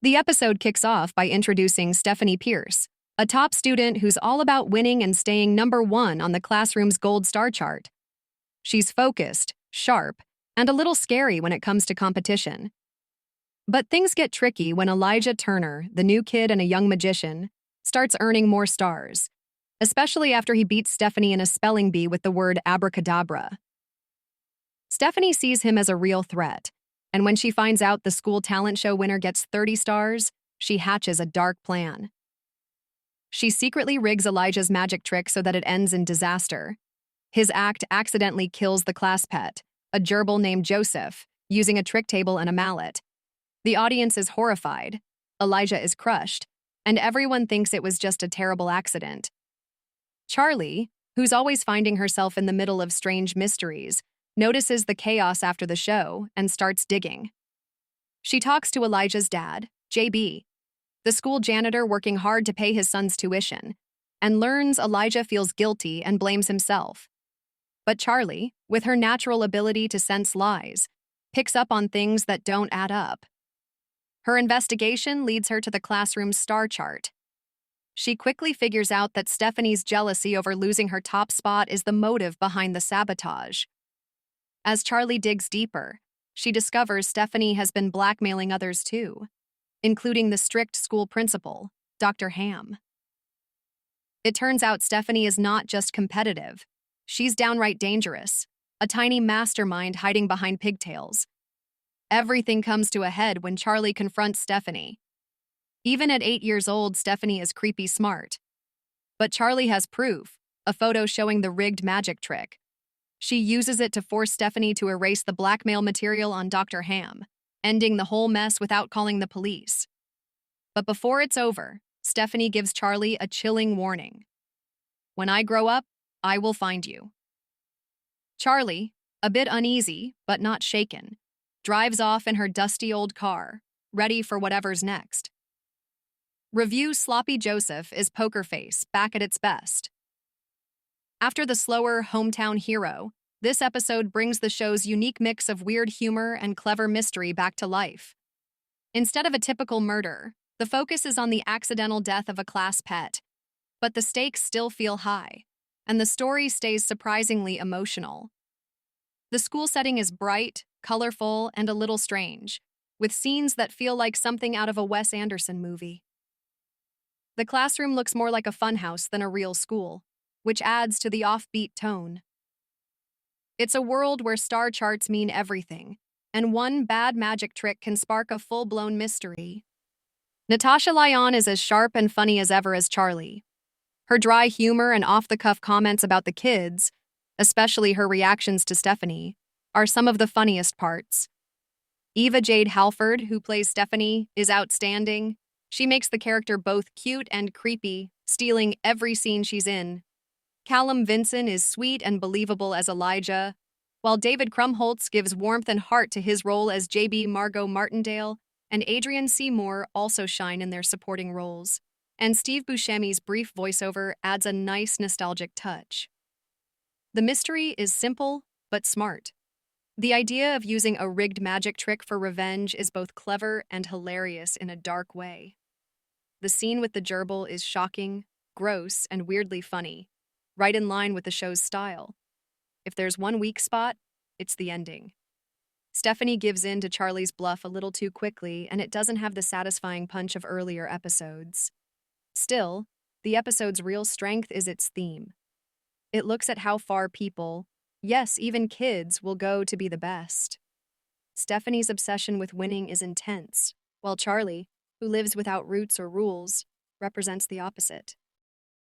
The episode kicks off by introducing Stephanie Pierce, a top student who's all about winning and staying number one on the classroom's gold star chart. She's focused, sharp, and a little scary when it comes to competition. But things get tricky when Elijah Turner, the new kid and a young magician, starts earning more stars, especially after he beats Stephanie in a spelling bee with the word abracadabra. Stephanie sees him as a real threat, and when she finds out the school talent show winner gets 30 stars, she hatches a dark plan. She secretly rigs Elijah's magic trick so that it ends in disaster. His act accidentally kills the class pet, a gerbil named Joseph, using a trick table and a mallet. The audience is horrified, Elijah is crushed, and everyone thinks it was just a terrible accident. Charlie, who's always finding herself in the middle of strange mysteries, notices the chaos after the show and starts digging. She talks to Elijah's dad, JB, the school janitor working hard to pay his son's tuition, and learns Elijah feels guilty and blames himself. But Charlie, with her natural ability to sense lies, picks up on things that don't add up. Her investigation leads her to the classroom's star chart. She quickly figures out that Stephanie's jealousy over losing her top spot is the motive behind the sabotage. As Charlie digs deeper, she discovers Stephanie has been blackmailing others too, including the strict school principal, Dr. Ham. It turns out Stephanie is not just competitive. She's downright dangerous, a tiny mastermind hiding behind pigtails. Everything comes to a head when Charlie confronts Stephanie. Even at 8 years old, Stephanie is creepy smart. But Charlie has proof, a photo showing the rigged magic trick. She uses it to force Stephanie to erase the blackmail material on Dr. Ham, ending the whole mess without calling the police. But before it's over, Stephanie gives Charlie a chilling warning. "When I grow up, I will find you." Charlie, a bit uneasy but not shaken, drives off in her dusty old car, ready for whatever's next. Review Sloppy Joseph is Poker Face back at its best. After the slower hometown hero, this episode brings the show's unique mix of weird humor and clever mystery back to life. Instead of a typical murder, the focus is on the accidental death of a class pet, but the stakes still feel high, and the story stays surprisingly emotional. The school setting is bright, colorful, and a little strange, with scenes that feel like something out of a Wes Anderson movie. The classroom looks more like a funhouse than a real school, which adds to the offbeat tone. It's a world where star charts mean everything, and one bad magic trick can spark a full-blown mystery. Natasha Lyonne is as sharp and funny as ever as Charlie. Her dry humor and off-the-cuff comments about the kids, especially her reactions to Stephanie, are some of the funniest parts. Eva Jade Halford, who plays Stephanie, is outstanding. She makes the character both cute and creepy, stealing every scene she's in. Callum Vinson is sweet and believable as Elijah, while David Krumholtz gives warmth and heart to his role as JB Margot Martindale, and Adrian Seymour also shine in their supporting roles. And Steve Buscemi's brief voiceover adds a nice nostalgic touch. The mystery is simple but smart. The idea of using a rigged magic trick for revenge is both clever and hilarious in a dark way. The scene with the gerbil is shocking, gross, and weirdly funny, right in line with the show's style. If there's one weak spot, it's the ending. Stephanie gives in to Charlie's bluff a little too quickly, and it doesn't have the satisfying punch of earlier episodes. Still, the episode's real strength is its theme. It looks at how far people, yes, even kids, will go to be the best. Stephanie's obsession with winning is intense, while Charlie, who lives without roots or rules, represents the opposite.